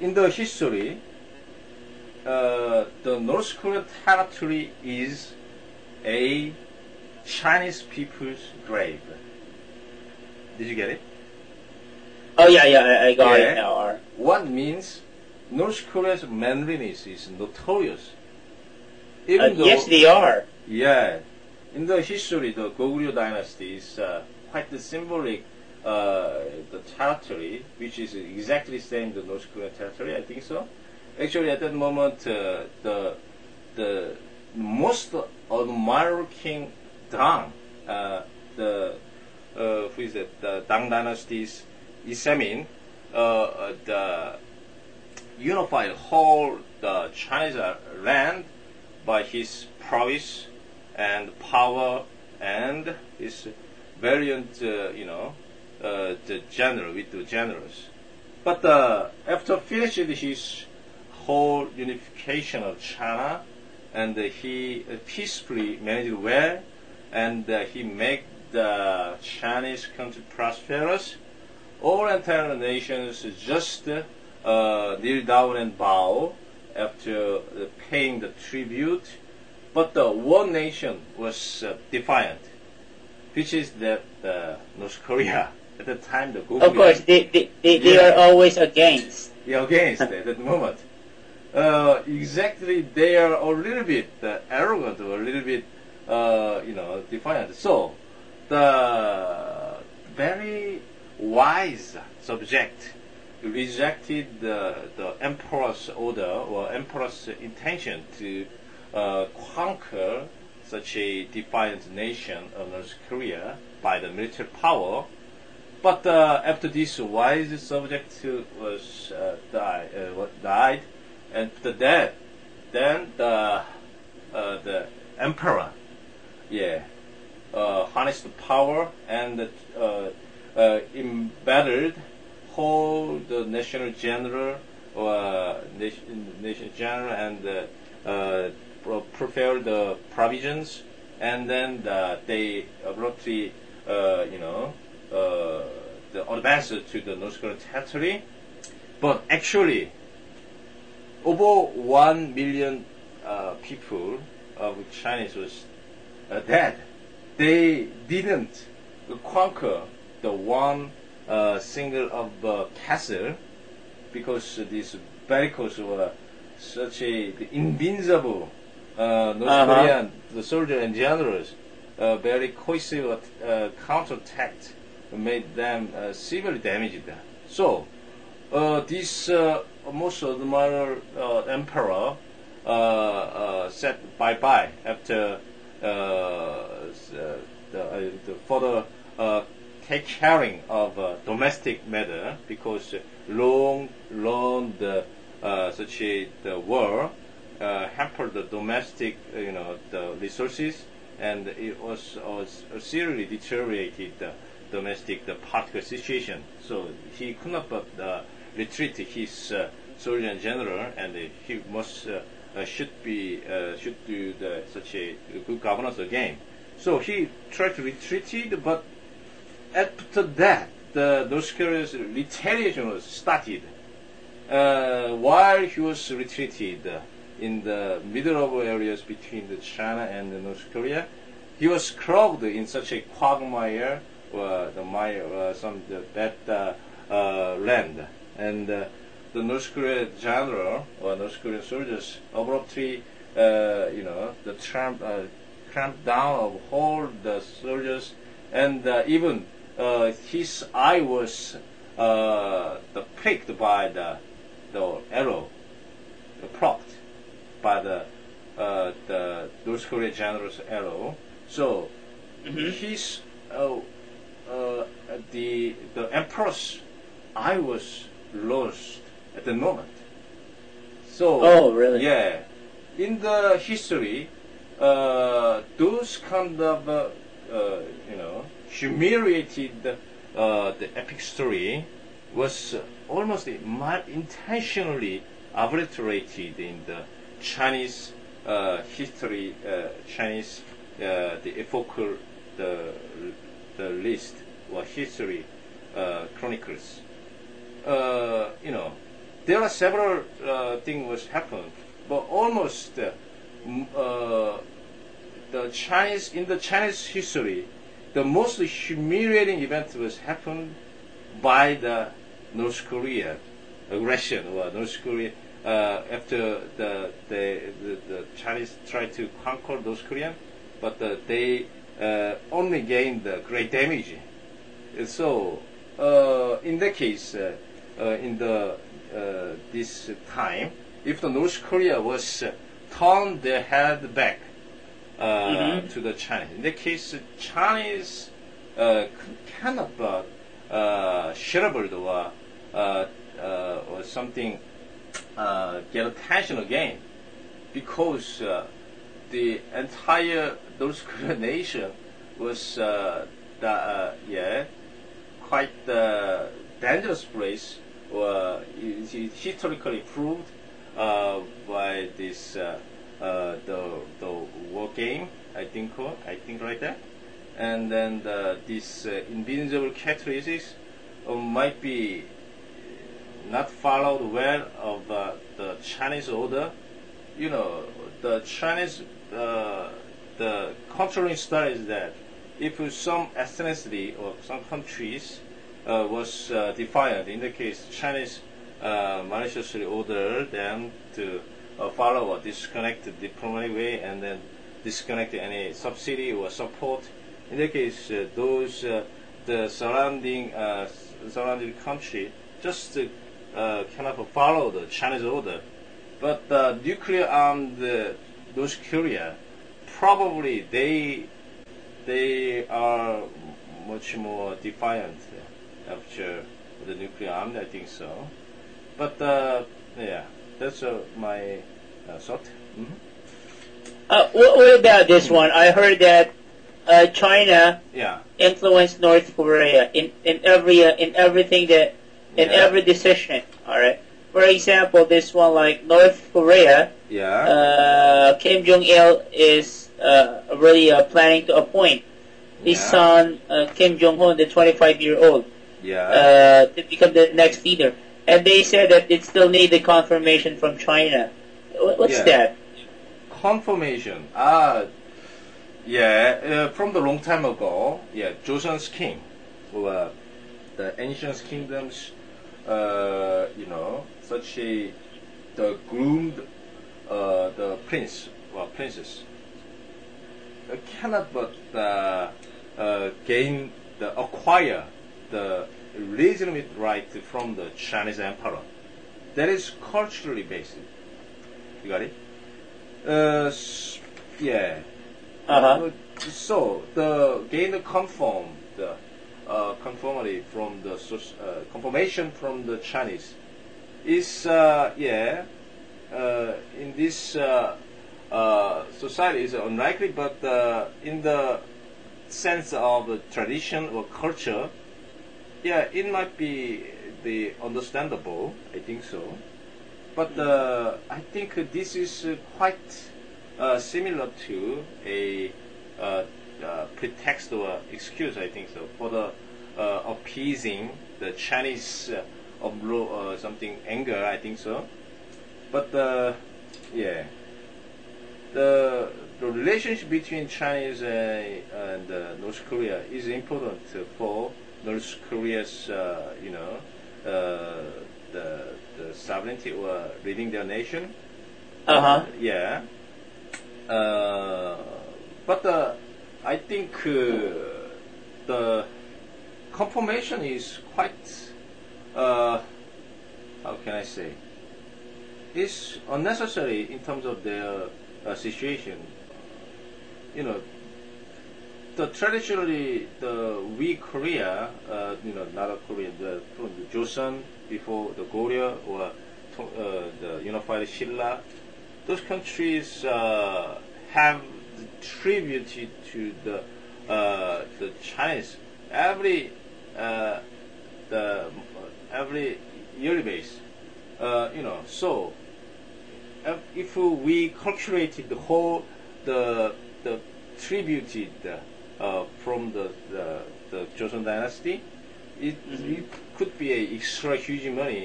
in the history, the North Korea territory is a Chinese people's grave. Did you get it? Oh yeah, I got it now. What means North Korea's manliness is notorious. Even though, yes, they are. Yeah, in the history, the Goguryeo dynasty is quite the symbolic the territory, which is exactly the same the North Korean territory. I think so. Actually, at that moment, the most admired king Dang, who is it? The Dang dynasty's Isemin, the unified whole the Chinese land by his prowess and power and his valiant, the general with the generals. But after finishing his whole unification of China, and he peacefully managed well, and he made the Chinese country prosperous. All entire nations just kneel down and bow after paying the tribute. But the one nation was defiant, which is that North Korea. At the time, the Goguryeo. Of course, they are always against. Yeah, against at that moment. Exactly, they are a little bit arrogant, or a little bit, defiant. So, the very wise subject rejected the emperor's order or emperor's intention to conquer such a defiant nation of North Korea by the military power. But after this wise subject was died, and after that, then the emperor, harnessed the power and embedded whole the national general or nation general and prepared the provisions, and then they abruptly the advance to the North Korean territory. But actually, over 1 million people of Chinese was dead. They didn't conquer the one single of castle, because these barricades were such a invincible North Korean the soldiers and generals very cohesive counterattacked made them severely damaged. So this most admired emperor said bye-bye after the further take caring of domestic matter, because long such a the war hampered the domestic the resources, and it was seriously deteriorated the domestic the political situation. So he could not but retreat his soldier and general, and he must should do such a good governance again. So he tried to retreat, but after that, the North Korea's retaliation was started. While he was retreated in the middle of areas between the China and the North Korea, he was clogged in such a quagmire, some bad land, and the North Korean general or North Korean soldiers abruptly, clamped down of all the soldiers, and even his eye was pricked by the arrow, propped by the North Korean general's arrow. So his the emperor's eye was lost at the moment. So oh really? Yeah, in the history, those kind of humiliated the epic story was almost intentionally obliterated in the Chinese history, Chinese the epochal the list or history chronicles. there are several things was happened, but almost the Chinese in the Chinese history, the most humiliating event was happened by the North Korea aggression or North Korea after the Chinese tried to conquer North Korea, but they only gained great damage. So in that case, in the this time, if the North Korea was turned their head back to the Chinese, in that case, Chinese cannot shareable or something get attention again, because the entire North Korean nation was quite dangerous place, or historically proved by this the war game, I think like that, and then this invincible characteristics might be not followed well of the Chinese order. You know, the Chinese the controlling style is that if some ethnicity or some countries was defiant, in the case Chinese maliciously ordered them to follow a disconnected diplomatic way and then disconnect any subsidy or support. In that case, those the surrounding country just cannot follow the Chinese order. But the nuclear armed North Korea, probably they are much more defiant after the nuclear armed, I think so. But yeah, that's my thought. What about this one? I heard that China influenced North Korea in everything that every decision. All right. For example, this one, like North Korea, Kim Jong Il is really planning to appoint his son Kim Jong Un, the 25-year-old, to become the next leader. And they said that it still needs the confirmation from China. What's that? Confirmation. From the long time ago, Joseon's king, or the ancient kingdoms, such the groomed the prince or princess cannot but acquire the legitimate right from the Chinese emperor. That is culturally based. You got it? So the gain the conformity from the confirmation from the Chinese is in this society is unlikely, but in the sense of tradition or culture, it might be the understandable. I think so, but I think this is quite similar to a pretext or excuse. I think so for the appeasing the Chinese something anger. I think so, but the relationship between Chinese and North Korea is important for North Korea's the sovereignty or leading their nation. But I think the confirmation is quite how can I say? It's unnecessary in terms of their situation. Traditionally we Korea, not a Korea, from the Joseon before the Goryeo or the unified Silla, those countries have tributed to the Chinese every yearly base. So if we calculated the whole the tributed from the Joseon dynasty, it could be a extra huge money